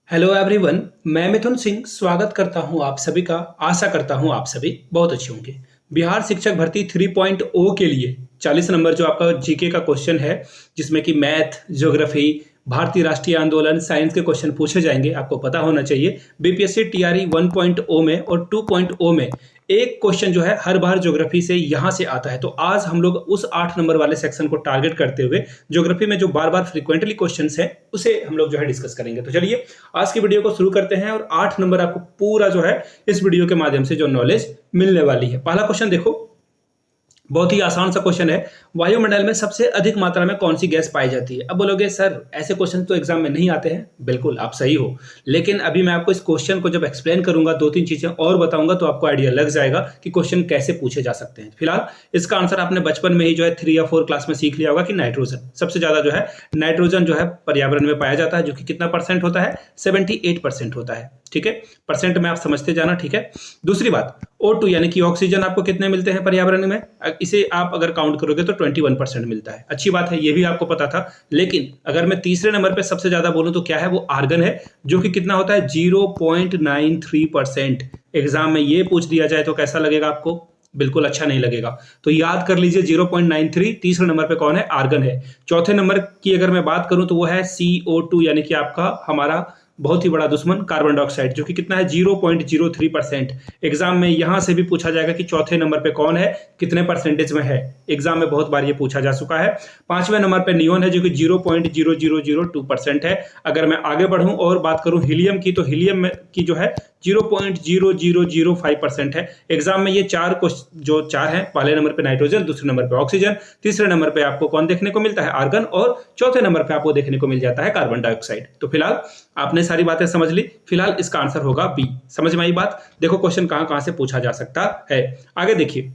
Hello everyone. मैं मिथुन सिंह स्वागत करता हूं आप सभी का। आशा करता हूं आप सभी बहुत अच्छे होंगे। बिहार शिक्षक भर्ती 3.0 के लिए 40 नंबर जो आपका जीके का क्वेश्चन है, जिसमें कि मैथ, ज्योग्राफी, भारतीय राष्ट्रीय आंदोलन, साइंस के क्वेश्चन पूछे जाएंगे। आपको पता होना चाहिए बीपीएससी टीआरई 1.0 में और 2.0 में एक क्वेश्चन जो है हर बार ज्योग्राफी से यहां से आता है। तो आज हम लोग उस 8 नंबर वाले सेक्शन को टारगेट करते हुए ज्योग्राफी में जो बार बार फ्रीक्वेंटली क्वेश्चंस हैं उसे हम लोग जो है डिस्कस करेंगे। तो चलिए आज की वीडियो को शुरू करते हैं और 8 नंबर आपको पूरा जो है इस वीडियो के माध्यम से जो नॉलेज मिलने वाली है। पहला क्वेश्चन देखो, बहुत ही आसान सा क्वेश्चन है। वायुमंडल में सबसे अधिक मात्रा में कौन सी गैस पाई जाती है? अब बोलोगे सर ऐसे क्वेश्चन तो एग्जाम में नहीं आते हैं। बिल्कुल आप सही हो, लेकिन अभी मैं आपको इस क्वेश्चन को जब एक्सप्लेन करूंगा, दो तीन चीजें और बताऊंगा, तो आपको आइडिया लग जाएगा कि क्वेश्चन कैसे पूछे जा सकते हैं। फिलहाल इसका आंसर आपने बचपन में ही जो है 3 या 4 क्लास में सीख लिया होगा कि नाइट्रोजन सबसे ज्यादा जो है नाइट्रोजन जो है पर्यावरण में पाया जाता है, जो कि कितना परसेंट होता है? 78% होता है। ठीक है, परसेंट में आप समझते जाना। ठीक है, दूसरी बात O2 यानी कि ऑक्सीजन आपको कितने मिलते हैं पर्यावरण में? इसे आप अगर काउंट करोगे तो 21% मिलता है। अच्छी बात है, ये भी आपको पता था। लेकिन अगर मैं तीसरे नंबर पे सबसे ज्यादा बोलूं तो क्या है? वो आर्गन है, जो कि कितना होता है? 0.93%। एग्जाम में ये पूछ दिया जाए तो कैसा लगेगा आपको? बिल्कुल अच्छा नहीं लगेगा। तो याद कर लीजिए 0.93। तीसरे नंबर पे कौन है? आर्गन है। चौथे नंबर की अगर मैं बात करूं तो वो है CO2 यानी कि आपका हमारा बहुत ही बड़ा दुश्मन कार्बन डाइऑक्साइड, जो कि कितना है? 0.03%। एग्जाम में यहां से भी पूछा जाएगा कि चौथे नंबर पे कौन है, कितने परसेंटेज में है। एग्जाम में बहुत बार ये पूछा जा चुका है। पांचवें नंबर पे नियोन है, जो कि 0.0002% है। अगर मैं आगे बढ़ूं और बात करूं हीलियम की, तो हीलियम की जो है 0.0005% है। एग्जाम में ये जो चार हैं, पहले नंबर पे नाइट्रोजन, दूसरे नंबर पे ऑक्सीजन, तीसरे नंबर पे आपको कौन देखने को मिलता है? आर्गन, और चौथे नंबर पे आपको देखने को मिल जाता है कार्बन डाइऑक्साइड। तो फिलहाल आपने सारी बातें समझ ली। फिलहाल इसका आंसर होगा बी। समझ में आई बात? देखो क्वेश्चन कहां कहां से पूछा जा सकता है। आगे देखिए,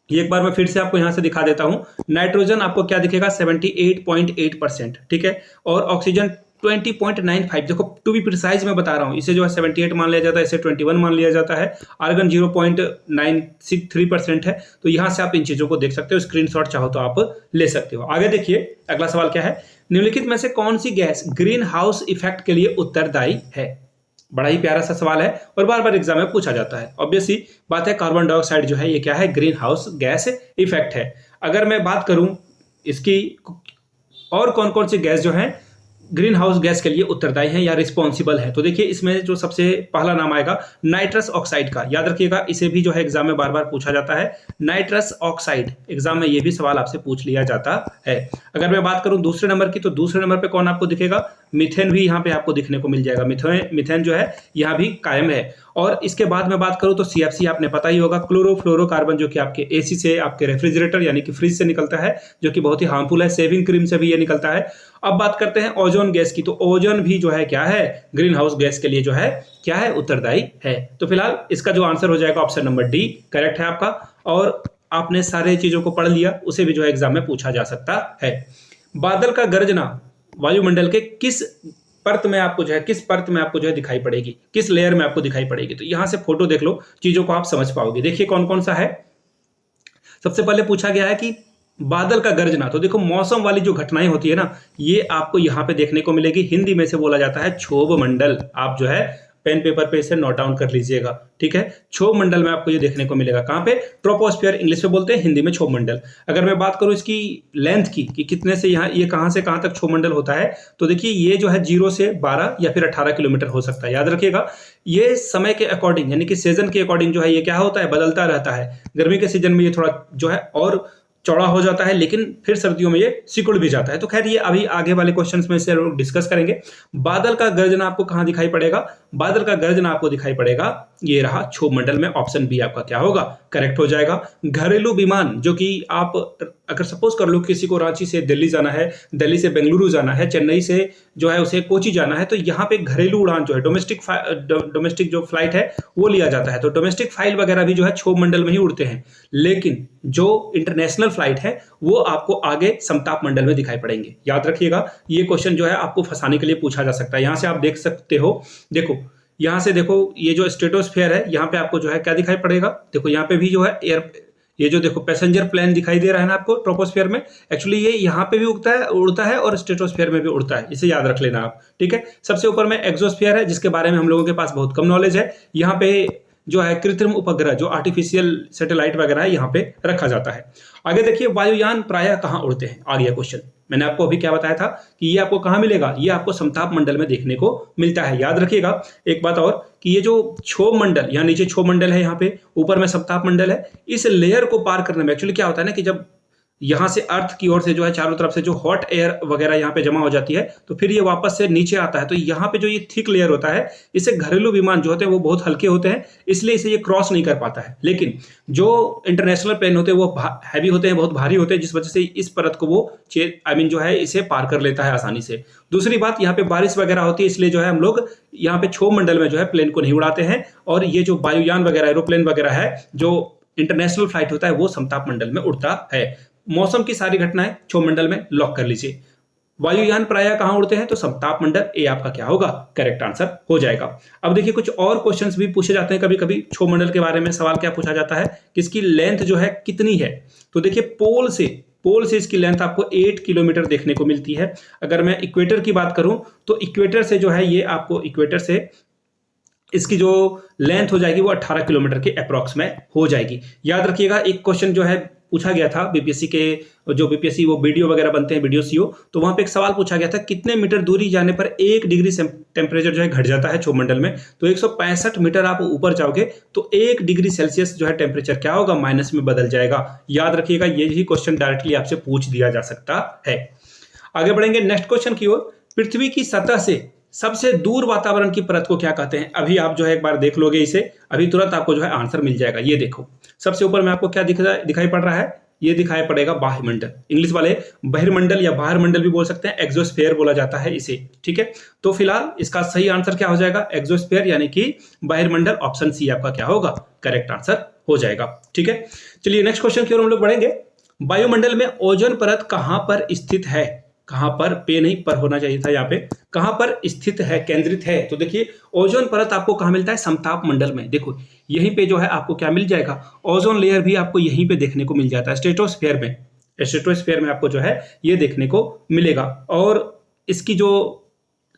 एक बार मैं फिर से आपको यहां से दिखा देता हूं। नाइट्रोजन आपको क्या दिखेगा? 78.8%। ठीक है, और ऑक्सीजन 20.95। देखो टू बी प्रिसाइज मैं बता रहा हूं, इसे जो है 78 मान लिया जाता है, इसे 21 मान लिया जाता है। आर्गन 0.963% है। तो यहां से आप इन चीजों को देख सकते हो, स्क्रीनशॉट चाहो तो आप ले सकते हो। आगे देखिए, अगला सवाल क्या है? निम्नलिखित में से कौन सी गैस ग्रीन हाउस इफेक्ट के लिए उत्तरदायी है? बड़ा ही प्यारा सा सवाल है और बार बार एग्जाम में पूछा जाता है। ऑब्वियसली बात है, कार्बन डाइऑक्साइड जो है ये क्या है? ग्रीन हाउस गैस इफेक्ट है। अगर मैं बात करूं इसकी और कौन कौन सी गैस जो है ग्रीन हाउस गैस के लिए उत्तरदायी है या रिस्पॉन्सिबल है, तो देखिए इसमें जो सबसे पहला नाम आएगा नाइट्रस ऑक्साइड का। याद रखिएगा, इसे भी जो है एग्जाम में बार बार पूछा जाता है। नाइट्रस ऑक्साइड, एग्जाम में ये भी सवाल आपसे पूछ लिया जाता है। अगर मैं बात करूं दूसरे नंबर की, तो दूसरे नंबर पे कौन आपको दिखेगा? मीथेन भी यहाँ पे आपको दिखने को मिल जाएगा। मीथेन जो है यहाँ भी कायम है। और इसके बाद मैं बात करूं तो CFC आपने पता ही होगा, क्लोरोफ्लोरोकार्बन, जो कि आपके AC से, आपके रेफ्रिजरेटर यानी कि फ्रिज से निकलता है, जो कि बहुत ही हार्मफुल है। सेविंग क्रीम से भी ये निकलता है। अब बात करते हैं ओजोन गैस की, तो ओजोन भी जो है क्या है? ग्रीन हाउस गैस के लिए जो है क्या है? उत्तरदायी है। तो फिलहाल इसका जो आंसर हो जाएगा ऑप्शन नंबर डी करेक्ट है आपका। और आपने सारे चीजों को पढ़ लिया, उसे भी जो है एग्जाम में पूछा जा सकता है। बादल का गर्जना वायुमंडल के किस परत में आपको जो है दिखाई पड़ेगी? किस लेयर में आपको दिखाई पड़ेगी? तो यहां से फोटो देख लो, चीजों को आप समझ पाओगे। देखिए कौन कौन सा है। सबसे पहले पूछा गया है कि बादल का गर्जना, तो देखो मौसम वाली जो घटनाएं होती है ना, ये आपको यहां पे देखने को मिलेगी। हिंदी में से बोला जाता है क्षोभ मंडल। आप जो है पेन पेपर पे इसे नोट डाउन कर लीजिएगा। ठीक है, क्षोभ मंडल में आपको ये देखने को मिलेगा। कहां पे? ट्रोपोस्फियर इंग्लिश में बोलते हैं, हिंदी में क्षोभ मंडल। अगर मैं बात करूं इसकी लेंथ की कि कितने से यहाँ ये कहां से कहां तक क्षोभ मंडल होता है, तो देखिए ये जो है 0 से 12 या फिर 18 किलोमीटर हो सकता है। याद रखिएगा, ये समय के अकॉर्डिंग यानी कि सीजन के अकॉर्डिंग जो है ये क्या होता है? बदलता रहता है। गर्मी के सीजन में ये थोड़ा जो है और चौड़ा हो जाता है, लेकिन फिर सर्दियों में ये सिकुड़ भी जाता है। तो खैर ये अभी आगे वाले क्वेश्चंस में से लोग डिस्कस करेंगे। बादल का गर्जना आपको कहां दिखाई पड़ेगा? बादल का गर्जना आपको दिखाई पड़ेगा, ये रहा क्षोभ मंडल में। ऑप्शन बी आपका क्या होगा? करेक्ट हो जाएगा। घरेलू विमान, जो कि आप अगर सपोज कर लो किसी को रांची से दिल्ली जाना है, दिल्ली से बेंगलुरु जाना है, चेन्नई से जो है उसे कोची जाना है, तो यहाँ पे घरेलू उड़ान जो है डोमेस्टिक जो फ्लाइट है वो लिया जाता है। तो डोमेस्टिक फाइल वगैरह भी जो है क्षोभ मंडल में ही उड़ते हैं, लेकिन जो इंटरनेशनल फ्लाइट है वो आपको आगे समताप मंडल में दिखाई पड़ेंगे। याद रखिएगा, ये क्वेश्चन जो है आपको फंसाने के लिए पूछा जा सकता है। यहां से आप देख सकते हो, देखो यहां से देखो, ये जो स्ट्रेटोस्फेयर है यहाँ पे आपको जो है क्या दिखाई पड़ेगा? देखो यहाँ पे भी जो है ये जो देखो पैसेंजर प्लेन दिखाई दे रहा है ना आपको ट्रोपोस्फियर में, एक्चुअली ये यहाँ पे भी उड़ता है और स्ट्रेटोस्फियर में भी उड़ता है, इसे याद रख लेना आप, ठीक है। सबसे ऊपर में एक्सोस्फियर है, जिसके बारे में हम लोगों के पास बहुत कम नॉलेज है। यहाँ पे जो है कृत्रिम उपग्रह, जो आर्टिफिशियल सैटेलाइट वगैरह है, यहाँ पे रखा जाता है। आगे देखिए, वायुयान प्रायः कहाँ उड़ते हैं, आ गया क्वेश्चन। मैंने आपको अभी क्या बताया था कि ये आपको कहाँ मिलेगा, ये आपको समताप मंडल में देखने को मिलता है। याद रखिएगा एक बात और, कि ये जो क्षोभ मंडल, यहाँ नीचे क्षोभ मंडल है, यहाँ पे ऊपर में समताप मंडल है, इस लेयर को पार करने में एक्चुअली क्या होता है ना कि जब यहाँ से अर्थ की ओर से जो है चारों तरफ से जो हॉट एयर वगैरह यहाँ पे जमा हो जाती है, तो फिर ये वापस से नीचे आता है। तो यहाँ पे जो ये थिक लेयर होता है, इससे घरेलू विमान जो होते हैं वो बहुत हल्के होते हैं, इसलिए इसे ये क्रॉस नहीं कर पाता है। लेकिन जो इंटरनेशनल प्लेन होते हैं वो हैवी होते हैं, बहुत भारी होते हैं, जिस वजह से इस परत को वो जो है इसे पार कर लेता है आसानी से। दूसरी बात, यहाँ पे बारिश वगैरह होती है, इसलिए जो है हम लोग यहाँ पे क्षोभ मंडल में जो है प्लेन को नहीं उड़ाते हैं, और ये जो वायुयान वगैरह एरोप्लेन वगैरह है, जो इंटरनेशनल फ्लाइट होता है, वो समताप मंडल में उड़ता है। मौसम की सारी घटनाएं क्षोभ मंडल में लॉक कर लीजिए। वायुयान प्रायः कहां उड़ते हैं, तो समताप मंडल, ए आपका क्या होगा, करेक्ट आंसर हो जाएगा। अब देखिए कुछ और क्वेश्चंस भी पूछे जाते हैं कभी कभी क्षोभ मंडल के बारे में। सवाल क्या पूछा जाता है कि इसकी लेंथ जो है कितनी है, तो देखिए पोल से इसकी लेंथ आपको 8 किलोमीटर देखने को मिलती है। अगर मैं इक्वेटर की बात करूं तो इक्वेटर से जो है ये आपको इक्वेटर से इसकी जो लेंथ हो जाएगी वो 18 किलोमीटर के अप्रॉक्स में हो जाएगी। याद रखिएगा एक क्वेश्चन जो है पूछा गया था बीपीएससी के, जो बीपीएससी वो वीडियो वगैरह बनते हैं, वीडियो सीओ, तो वहां पे एक सवाल पूछा गया था कितने मीटर दूरी जाने पर 1 डिग्री टेम्परेचर जो है घट जाता है क्षोभ मंडल में। तो 165 मीटर आप ऊपर जाओगे तो 1 डिग्री सेल्सियस जो है टेम्परेचर क्या होगा, माइनस में बदल जाएगा। याद रखिएगा यही क्वेश्चन डायरेक्टली आपसे पूछ दिया जा सकता है। आगे बढ़ेंगे नेक्स्ट क्वेश्चन की ओर। पृथ्वी की सतह से सबसे दूर वातावरण की परत को क्या कहते हैं? अभी आप जो है एक बार देख लोगे इसे, अभी तुरंत आपको जो है आंसर मिल जाएगा। ये देखो सबसे ऊपर में आपको क्या दिखाई पड़ रहा है, ये दिखाई पड़ेगा बाह्यमंडल। इंग्लिश वाले बहिर्मंडल या बाहर मंडल भी बोल सकते हैं, एक्सोस्फीयर बोला जाता है इसे, ठीक है। तो फिलहाल इसका सही आंसर क्या हो जाएगा, एक्सोस्फीयर यानी कि बाहिर्मंडल, ऑप्शन सी आपका क्या होगा, करेक्ट आंसर हो जाएगा, ठीक है। चलिए नेक्स्ट क्वेश्चन की ओर हम लोग बढ़ेंगे। वायुमंडल में ओजोन परत कहां पर स्थित है, कहां पर, पे नहीं पर होना चाहिए था यहाँ पे, कहां पर स्थित है, केंद्रित है। तो देखिए ओजोन परत आपको कहां मिलता है, समताप मंडल में। देखो यहीं पे जो है आपको क्या मिल जाएगा, ओजोन लेयर भी आपको यहीं पे देखने को मिल जाता है, स्ट्रेटोस्फीयर में। स्ट्रेटोस्फीयर में आपको जो है ये देखने को मिलेगा, और इसकी जो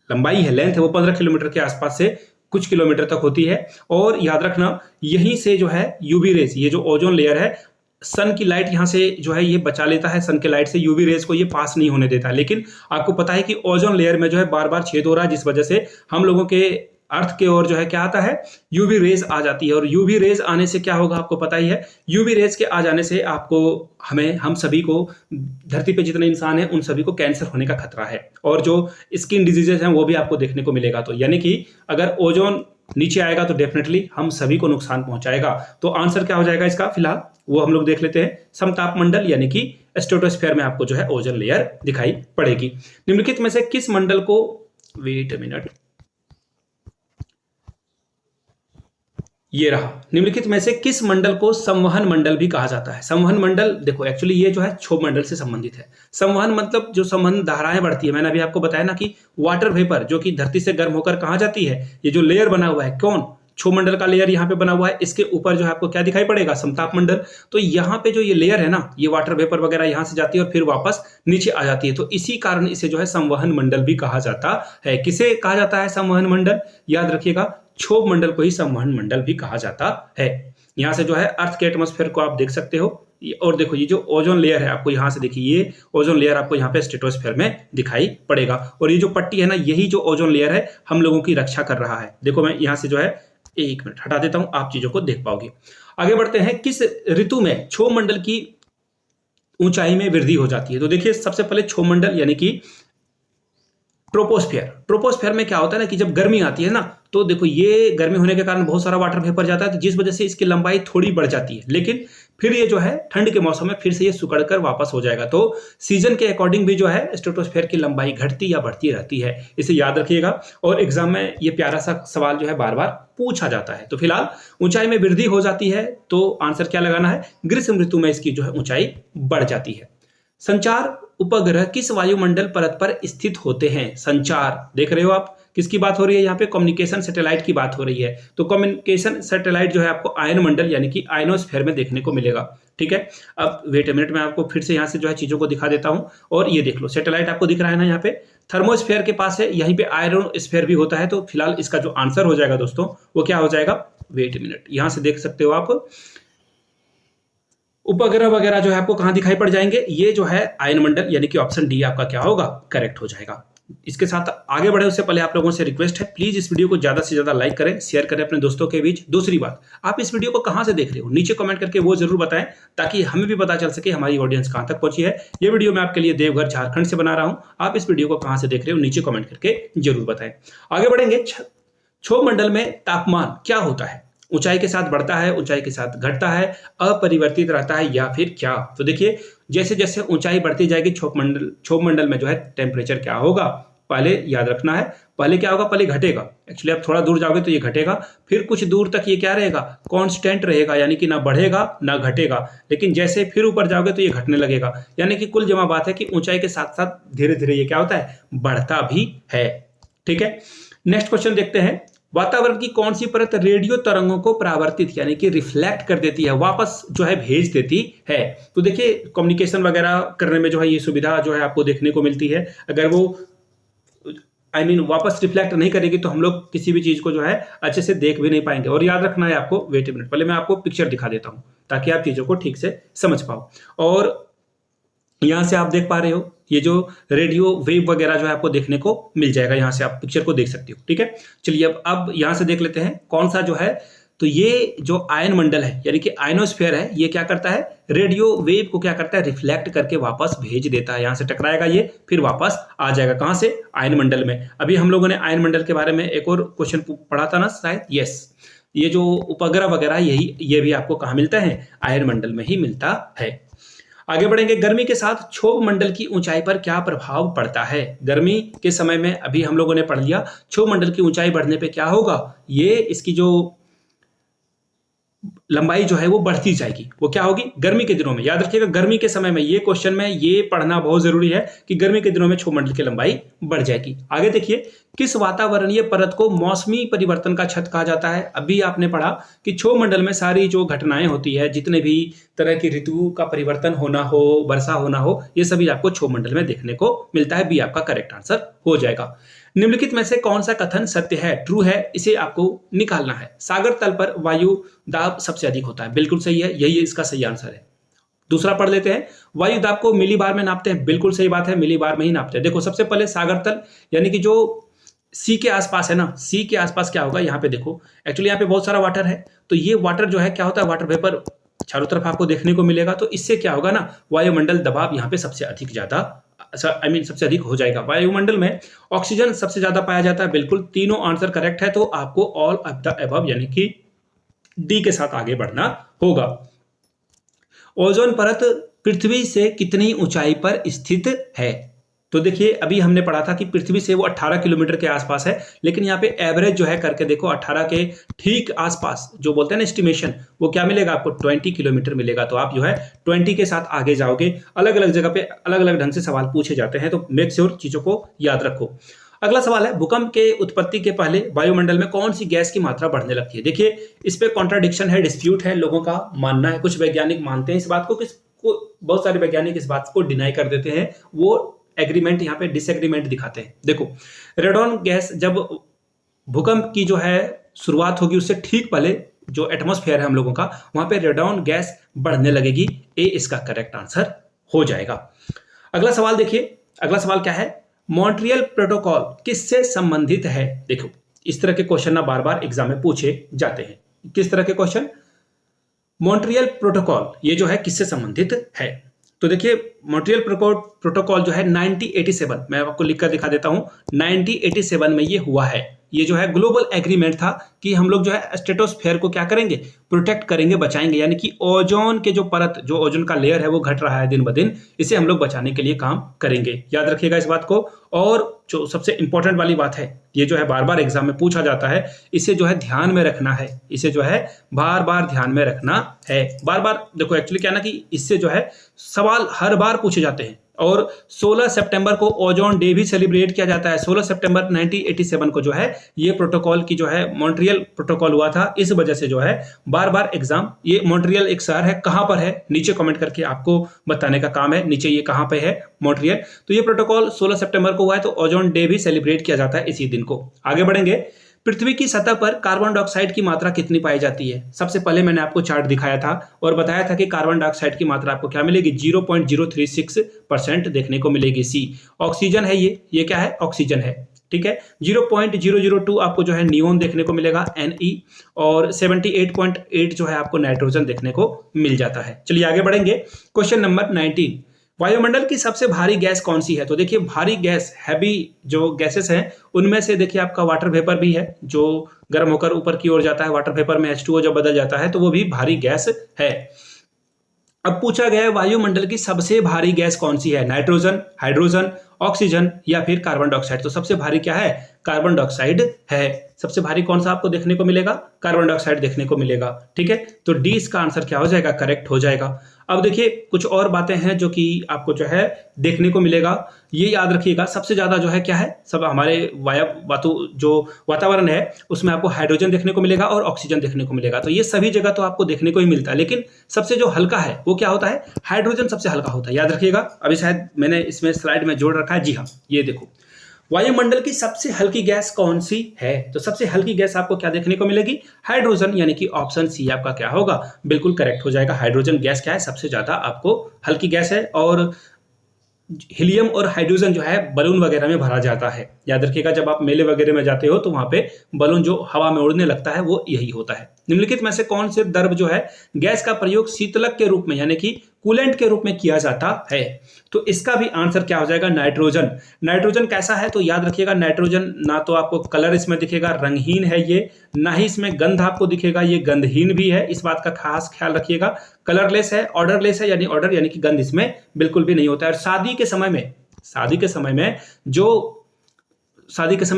लंबाई है, लेंथ है, वो 15 किलोमीटर के आसपास से कुछ किलोमीटर तक होती है। और याद रखना यहीं से जो है यूवी रेज, ये जो ओजोन लेयर है, सन की लाइट यहाँ से जो है ये बचा लेता है, सन के लाइट से यूवी रेज को ये पास नहीं होने देता। लेकिन आपको पता है कि ओजोन लेयर में जो है बार बार छेद हो रहा है, जिस वजह से हम लोगों के अर्थ के ओर जो है क्या आता है, यूवी रेज आ जाती है। और यूवी रेज आने से क्या होगा आपको पता ही है, यूवी रेज के आ जाने से आपको, हम सभी को, धरती पे जितने इंसान हैं उन सभी को कैंसर होने का खतरा है, और जो स्किन डिजीजेज हैं वो भी आपको देखने को मिलेगा। तो यानी कि अगर ओजोन नीचे आएगा तो डेफिनेटली हम सभी को नुकसान पहुंचाएगा। तो आंसर क्या हो जाएगा इसका, फिलहाल वो हम लोग देख लेते हैं। समताप मंडल यानी कि स्ट्रेटोस्फीयर में आपको जो है ओजोन लेयर दिखाई पड़ेगी। निम्नलिखित में से किस मंडल को, वेट अ मिनट, ये रहा, निम्नलिखित में से किस मंडल को संवहन मंडल भी कहा जाता है। संवहन मंडल देखो एक्चुअली ये जो है क्षोभ मंडल से संबंधित है। संवहन मतलब जो संवहन धाराएं बढ़ती है, मैंने अभी आपको बताया ना कि वाटर वेपर जो कि धरती से गर्म होकर कहां जाती है, ये जो लेयर बना हुआ है, कौन, क्षोभ मंडल का लेयर यहाँ पे बना हुआ है, इसके ऊपर जो है आपको क्या दिखाई पड़ेगा, समताप मंडल। तो यहाँ पे जो ये लेयर है ना, ये वाटर वेपर वगैरह यहाँ से जाती है और फिर वापस नीचे आ जाती है। तो इसी कारण इसे जो है संवहन मंडल भी कहा जाता है। किसे कहा जाता है संवहन मंडल, याद रखिएगा क्षोभ मंडल को ही संवहन मंडल भी कहा जाता है। यहाँ से जो है अर्थ के एटमॉस्फेयर को आप देख सकते हो, और देखो ये जो ओजोन लेयर है आपको यहाँ से देखिए, ये ओजोन लेयर आपको यहाँ पे स्ट्रेटोस्फीयर में दिखाई पड़ेगा, और ये जो पट्टी है ना, यही जो ओजोन लेयर है हम लोगों की रक्षा कर रहा है। देखो मैं यहाँ से जो है 1 मिनट हटा देता हूं, आप चीजों को देख पाओगे। आगे बढ़ते हैं, किस ऋतु में क्षोभ मंडल की ऊंचाई में वृद्धि हो जाती है। तो देखिए सबसे पहले क्षोभ मंडल यानी कि ट्रोपोस्फीयर में क्या होता है ना कि जब गर्मी आती है ना, तो देखो ये गर्मी होने के कारण बहुत सारा वाटर वेपर जाता है, तो जिस वजह से इसकी लंबाई थोड़ी बढ़ जाती है। लेकिन फिर ये जो है ठंड के मौसम में फिर से ये सिकुड़कर वापस हो जाएगा। तो सीजन के अकॉर्डिंग भी जो है स्ट्रेटोस्फीयर की लंबाई घटती या बढ़ती रहती है, इसे याद रखिएगा। और एग्जाम में ये प्यारा सा सवाल जो है बार बार पूछा जाता है। तो फिलहाल ऊंचाई में वृद्धि हो जाती है, तो आंसर क्या लगाना है, ग्रीष्म ऋतु में इसकी जो है ऊंचाई बढ़ जाती है। संचार उपग्रह किस वायुमंडल परत पर स्थित होते हैं। संचार देख रहे हो आप, किसकी बात हो रही है यहाँ पे? कम्युनिकेशन सैटेलाइट की बात हो रही है। तो कम्युनिकेशन सैटेलाइट जो है आपको आयन मंडल यानी कि आयनोस्फीयर में देखने को मिलेगा। ठीक है, अब वेट अ मिनट, मैं आपको फिर से यहाँ से जो है चीजों को दिखा देता हूँ। और ये देख लो, सैटेलाइट आपको दिख रहा है ना यहाँ पे, थर्मोस्फेयर के पास है, यहीं पे आयरोस्फेयर भी होता है। तो फिलहाल इसका जो आंसर हो जाएगा दोस्तों वो क्या हो जाएगा? वेट अ मिनट, यहां से देख सकते हो आप, उपग्रह वगैरह जो है आपको कहां दिखाई पड़ जाएंगे? ये जो है आयन मंडल, यानी कि ऑप्शन डी आपका क्या होगा? करेक्ट हो जाएगा। इसके साथ आगे बढ़े उससे पहले आप लोगों से रिक्वेस्ट है, प्लीज इस वीडियो को ज्यादा से ज्यादा लाइक करें, शेयर करें अपने दोस्तों के बीच। दूसरी बात, आप इस वीडियो को कहां से देख रहे हो नीचे कमेंट करके वो जरूर बताएं, ताकि हमें भी पता चल सके हमारी ऑडियंस कहां तक पहुंची है। ये वीडियो मैं आपके लिए देवघर झारखंड से बना रहा हूं। आप इस वीडियो को कहां से देख रहे हो नीचे कमेंट करके जरूर बताएं। आगे बढ़ेंगे, क्षोभ मंडल में तापमान क्या होता है? ऊंचाई के साथ बढ़ता है, ऊंचाई के साथ घटता है, अपरिवर्तित रहता है, या फिर क्या? तो देखिए, जैसे जैसे ऊंचाई बढ़ती जाएगी क्षोभ मंडल में जो है टेम्परेचर क्या होगा? पहले याद रखना है, पहले क्या होगा? पहले घटेगा। एक्चुअली आप थोड़ा दूर जाओगे तो ये घटेगा, फिर कुछ दूर तक ये क्या रहेगा? कांस्टेंट रहेगा, यानी कि ना बढ़ेगा ना घटेगा। लेकिन जैसे फिर ऊपर जाओगे तो ये घटने लगेगा। यानी कि कुल जमा बात है कि ऊंचाई के साथ साथ धीरे धीरे ये क्या होता है? बढ़ता भी है। ठीक है, नेक्स्ट क्वेश्चन देखते हैं। वातावरण की कौन सी परत रेडियो तरंगों को परावर्तित यानी कि रिफ्लेक्ट कर देती है, वापस जो है भेज देती है? तो देखिए, कम्युनिकेशन वगैरह करने में जो है ये सुविधा जो है आपको देखने को मिलती है। अगर वो वापस रिफ्लेक्ट नहीं करेगी तो हम लोग किसी भी चीज को जो है अच्छे से देख भी नहीं पाएंगे। और याद रखना है आपको, वेट अ मिनट, पहले मैं आपको पिक्चर दिखा देता हूं ताकि आप चीजों को ठीक से समझ पाओ। और यहां से आप देख पा रहे हो ये जो रेडियो वेव वगैरह जो है आपको देखने को मिल जाएगा, यहां से आप पिक्चर को देख सकते हो। ठीक है, चलिए अब यहां से देख लेते हैं कौन सा जो है। तो ये जो आयन मंडल है यानी कि आयनोस्फीयर है, ये क्या करता है? रेडियो वेव को क्या करता है? रिफ्लेक्ट करके वापस भेज देता है। यहां से टकराएगा ये, फिर वापस आ जाएगा कहां से? आयन मंडल में। अभी हम लोगों ने आयन मंडल के बारे में एक और क्वेश्चन पढ़ा था ना शायद, यस। ये जो उपग्रह वगैरह ये भी आपको कहां मिलता है? आयन मंडल में ही मिलता है। आगे बढ़ेंगे, गर्मी के साथ क्षोभ मंडल की ऊंचाई पर क्या प्रभाव पड़ता है? गर्मी के समय में अभी हम लोगों ने पढ़ लिया, क्षोभ मंडल की ऊंचाई बढ़ने पे क्या होगा? ये इसकी जो लंबाई जो है वो बढ़ती जाएगी। वो क्या होगी? गर्मी के दिनों में, याद रखिएगा, गर्मी के समय में ये क्वेश्चन में ये पढ़ना बहुत जरूरी है कि गर्मी के दिनों में क्षोभ मंडल की लंबाई बढ़ जाएगी। आगे देखिए, किस वातावरणीय परत को मौसमी परिवर्तन का छत कहा जाता है? अभी आपने पढ़ा कि क्षोभ मंडल में सारी जो घटनाएं होती है, जितने भी तरह की ऋतु का परिवर्तन होना हो, वर्षा होना हो, ये सभी आपको क्षोभ मंडल में देखने को मिलता है। बी आपका करेक्ट आंसर हो जाएगा। निम्नलिखित में से कौन सा कथन सत्य है, ट्रू है? इसे आपको निकालना है। सागर तल पर वायु दाब सबसे अधिक होता है, बिल्कुल सही है, यही इसका सही आंसर है। दूसरा पढ़ लेते हैं, वायु दाब को मिलीबार में नापते हैं, बिल्कुल सही बात है, मिलीबार में ही नापते हैं। देखो, सबसे पहले सागर तल यानी कि जो सी के आसपास है ना, सी के आसपास क्या होगा? यहाँ पे देखो, एक्चुअली यहाँ पे बहुत सारा वाटर है, तो ये वाटर जो है क्या होता है? वाटर वेपर चारों तरफ आपको देखने को मिलेगा, तो इससे क्या होगा ना, वायुमंडल दबाव यहाँ पे सबसे अधिक ज्यादा सबसे अधिक हो जाएगा। वायुमंडल में ऑक्सीजन सबसे ज्यादा पाया जाता है, बिल्कुल, तीनों आंसर करेक्ट है। तो आपको ऑल ऑफ द अबव यानी कि डी के साथ आगे बढ़ना होगा। ओजोन परत पृथ्वी से कितनी ऊंचाई पर स्थित है? तो देखिए, अभी हमने पढ़ा था कि पृथ्वी से वो 18 किलोमीटर के आसपास है, लेकिन यहाँ पे एवरेज जो है करके देखो, 18 के ठीक आसपास जो बोलते हैं ना एस्टिमेशन, वो क्या मिलेगा आपको? 20 किलोमीटर मिलेगा। तो आप जो है 20 के साथ आगे जाओगे। अलग अलग जगह पे अलग अलग ढंग से सवाल पूछे जाते हैं, तो मेक श्योर चीजों को याद रखो। अगला सवाल है, भूकंप के उत्पत्ति के पहले वायुमंडल में कौन सी गैस की मात्रा बढ़ने लगती है? देखिए, इस पे कॉन्ट्राडिक्शन है, डिस्प्यूट है, लोगों का मानना है, कुछ वैज्ञानिक मानते हैं इस बात को, बहुत सारे वैज्ञानिक इस बात को डिनाई कर देते हैं, वो एग्रीमेंट यहाँ पे डिसएग्रीमेंट दिखाते हैं। देखो, रेडॉन गैस जब भूकंप की जो है शुरुआत होगी, उससे ठीक पहले जो एटमॉस्फेयर है हम लोगों का, वहां पे रेडॉन गैस बढ़ने लगेगी। ए इसका करेक्ट आंसर हो जाएगा। अगला सवाल देखिए, अगला सवाल क्या है? मॉन्ट्रियल प्रोटोकॉल किससे संबंधित है? देखो, इस तरह के क्वेश्चन ना बार बार एग्जाम में पूछे जाते हैं। किस तरह के क्वेश्चन? मॉन्ट्रियल प्रोटोकॉल ये जो है किससे संबंधित है? तो देखिए, मॉन्ट्रियल प्रोटोकॉल जो है 1987, मैं आपको लिखकर दिखा देता हूं, 1987 में ये हुआ है। ये जो है ग्लोबल एग्रीमेंट था कि हम लोग जो है स्ट्रेटोस्फेयर को क्या करेंगे? प्रोटेक्ट करेंगे, बचाएंगे, यानी कि ओजोन के जो परत, जो ओजोन का लेयर है वो घट रहा है दिन ब दिन, इसे हम लोग बचाने के लिए काम करेंगे। याद रखिएगा इस बात को। और जो सबसे इंपॉर्टेंट वाली बात है, ये जो है बार बार एग्जाम में पूछा जाता है, इसे जो है ध्यान में रखना है, इसे जो है बार बार ध्यान में रखना है। बार बार देखो, एक्चुअली क्या ना कि इससे जो है सवाल हर बार पूछे जाते हैं, और 16 सितंबर को ओजोन डे भी सेलिब्रेट किया जाता है। 16 सितंबर 1987 को जो है ये प्रोटोकॉल की जो है मॉन्ट्रियल प्रोटोकॉल हुआ था। इस वजह से जो है बार बार एग्जाम, ये मॉन्ट्रियल एक शहर है, कहां पर है नीचे कमेंट करके आपको बताने का काम है, नीचे ये कहां पे है मॉन्ट्रियल। तो ये प्रोटोकॉल 16 सितंबर को हुआ है, तो ओजोन डे भी सेलिब्रेट किया जाता है इसी दिन को। आगे बढ़ेंगे। पृथ्वी की सतह पर कार्बन डाइऑक्साइड की मात्रा कितनी पाई जाती है? सबसे पहले मैंने आपको चार्ट दिखाया था और बताया था कि कार्बन डाइऑक्साइड की मात्रा आपको क्या मिलेगी, 0.036% देखने को मिलेगी। सी ऑक्सीजन है, ये क्या है, ऑक्सीजन है, ठीक है। 0.002 आपको जो है नियोन देखने को मिलेगा, Ne, और 78.8 जो है आपको नाइट्रोजन देखने को मिल जाता है। चलिए आगे बढ़ेंगे। क्वेश्चन नंबर 19, वायुमंडल की सबसे भारी गैस कौन सी है? तो देखिए भारी गैस, हैवी जो गैसेस हैं उनमें से देखिए आपका वाटर वेपर भी है, जो गर्म होकर ऊपर की ओर जाता है। वाटर वेपर में H2O जब बदल जाता है तो वो भी भारी गैस है। अब पूछा गया है वायुमंडल की सबसे भारी गैस कौन सी है? नाइट्रोजन, हाइड्रोजन, ऑक्सीजन या फिर कार्बन डाइऑक्साइड? तो सबसे भारी क्या है? कार्बन डाइऑक्साइड है। सबसे भारी कौन सा आपको देखने को मिलेगा? कार्बन डाइऑक्साइड देखने को मिलेगा, ठीक है। तो डी इसका आंसर क्या हो जाएगा? करेक्ट हो जाएगा। अब देखिए कुछ और बातें हैं जो कि आपको जो है देखने को मिलेगा, ये याद रखिएगा। सबसे ज्यादा जो है क्या है, सब हमारे जो वातावरण है उसमें आपको हाइड्रोजन देखने को मिलेगा और ऑक्सीजन देखने को मिलेगा। तो ये सभी जगह तो आपको देखने को ही मिलता है, लेकिन सबसे जो हल्का है वो क्या होता है? हाइड्रोजन सबसे हल्का होता है, याद रखिएगा। अभी शायद मैंने इसमें स्लाइड में जोड़ रखा है, जी हाँ, ये देखो। वायुमंडल की सबसे हल्की गैस कौन सी है? तो सबसे हल्की गैस आपको क्या देखने को मिलेगी? हाइड्रोजन, यानी कि ऑप्शन सी आपका क्या होगा? बिल्कुल करेक्ट हो जाएगा। हाइड्रोजन गैस क्या है? सबसे ज्यादा आपको हल्की गैस है। और हीलियम और हाइड्रोजन जो है बलून वगैरह में भरा जाता है। याद रखिएगा जब आप मेले वगैरह में जाते हो तो वहां पे बलून जो हवा में उड़ने लगता है वो यही होता है। निम्नलिखित में से कौन से द्रव जो है गैस का प्रयोग शीतलक के रूप में यानी कि कूलेंट के रूप में किया जाता है? तो इसका भी आंसर क्या हो जाएगा? नाइट्रोजन। नाइट्रोजन कैसा है? तो याद रखिएगा नाइट्रोजन ना तो आपको कलर इसमें दिखेगा, रंगहीन है ये, ना ही इसमें गंध आपको दिखेगा, ये गंधहीन भी है। इस बात का खास ख्याल रखिएगा। कलरलेस है, ऑर्डरलेस है, यानी ऑर्डर यानी कि गंध इसमें बिल्कुल भी नहीं होता है। और शादी के समय में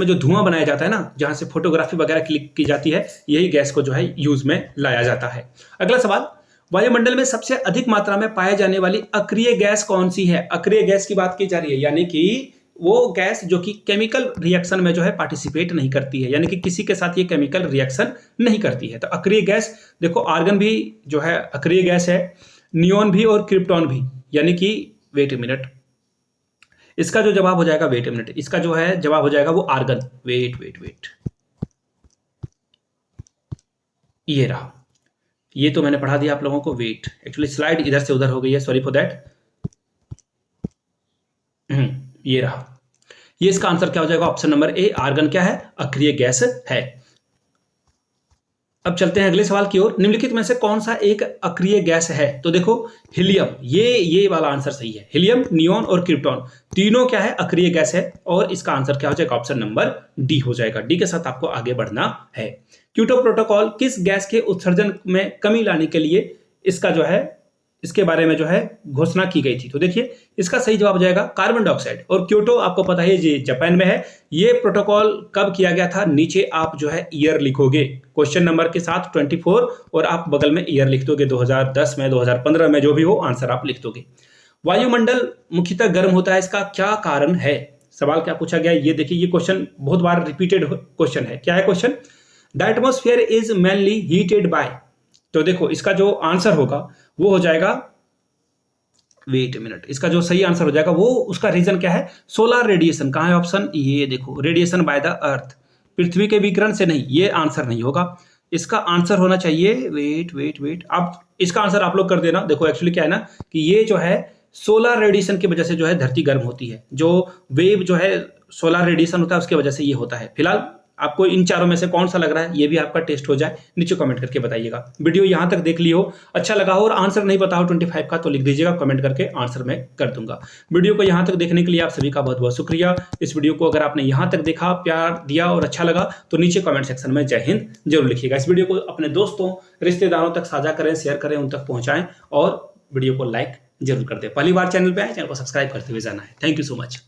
जो धुआं बनाया जाता है ना, जहां से फोटोग्राफी वगैरह क्लिक की जाती है, यही गैस को जो है यूज में लाया जाता है। अगला सवाल, वायुमंडल में सबसे अधिक मात्रा में पाए जाने वाली अक्रिय गैस कौन सी है? अक्रिय गैस की बात की जा रही है, यानी कि वो गैस जो कि केमिकल रिएक्शन में जो है पार्टिसिपेट नहीं करती है, यानी कि किसी के साथ ये केमिकल रिएक्शन नहीं करती है। तो अक्रिय गैस देखो, आर्गन भी जो है अक्रिय गैस है, नियोन भी और क्रिप्टॉन भी, यानी कि वेट ए मिनट, इसका जो जवाब हो जाएगा, वेट ए मिनट, इसका जो है जवाब हो जाएगा वो आर्गन। वेट, ये रहा, ये तो मैंने पढ़ा दिया आप लोगों को। वेट, एक्चुअली स्लाइड इधर से उधर हो गई है, सॉरी फॉर दैट। ये रहा, ये इसका आंसर क्या हो जाएगा? ऑप्शन नंबर ए, आर्गन क्या है? अक्रिय गैस है। अब चलते हैं अगले सवाल की ओर। निम्नलिखित में से कौन सा एक अक्रिय गैस है? तो देखो हीलियम, ये वाला आंसर सही है। हीलियम, नियोन और क्रिप्टॉन तीनों क्या है? अक्रिय गैस है। और इसका आंसर क्या हो जाएगा? ऑप्शन नंबर डी हो जाएगा। डी के साथ आपको आगे बढ़ना है। क्योटो प्रोटोकॉल किस गैस के उत्सर्जन में कमी लाने के लिए इसका जो है, इसके बारे में जो है घोषणा की गई थी? तो देखिए इसका सही जवाब हो जाएगा कार्बन डाइऑक्साइड। और क्योटो आपको पता है ये जापान में है। ये प्रोटोकॉल कब किया गया था? नीचे आप जो है ईयर लिखोगे क्वेश्चन नंबर के साथ 24, और आप बगल में ईयर लिख दोगे, 2010 में, 2015 में, जो भी हो आंसर आप लिख दोगे। वायुमंडल मुख्यतः गर्म होता है, इसका क्या कारण है? सवाल क्या पूछा गया? ये देखिए, ये क्वेश्चन बहुत बार रिपीटेड क्वेश्चन है। क्या है question? The atmosphere is mainly heated bye. तो देखो इसका जो आंसर होगा वो हो जाएगा, वेट ए मिनट, इसका जो सही आंसर हो जाएगा वो, उसका रीजन क्या है? Solar radiation. कहां है ऑप्शन? ये देखो, रेडिएशन बाय द अर्थ, पृथ्वी के विकिरण से नहीं, ये आंसर नहीं होगा। इसका आंसर होना चाहिए, वेट, आप इसका आंसर आप लोग कर देना। देखो एक्चुअली क्या है ना कि ये जो है सोलर रेडिएशन की वजह से जो है धरती गर्म होती है, जो वेव जो है सोलर रेडिएशन होता है उसकी वजह से ये होता है। फिलहाल आपको इन चारों में से कौन सा लग रहा है, ये भी आपका टेस्ट हो जाए, नीचे कमेंट करके बताइएगा। वीडियो यहां तक देख ली हो, अच्छा लगा हो और आंसर नहीं पता हो 25 का, तो लिख दीजिएगा कमेंट करके, आंसर मैं कर दूंगा। वीडियो को यहां तक देखने के लिए आप सभी का बहुत बहुत शुक्रिया। इस वीडियो को अगर आपने यहां तक देखा, प्यार दिया और अच्छा लगा तो नीचे कमेंट सेक्शन में जय हिंद जरूर लिखिएगा। इस वीडियो को अपने दोस्तों, रिश्तेदारों तक साझा करें, शेयर करें, उन तक पहुंचाएं और वीडियो को लाइक जरूर कर दें। पहली बार चैनल पे आए, चैनल को सब्सक्राइब करते हुए जाना है। Thank you so much.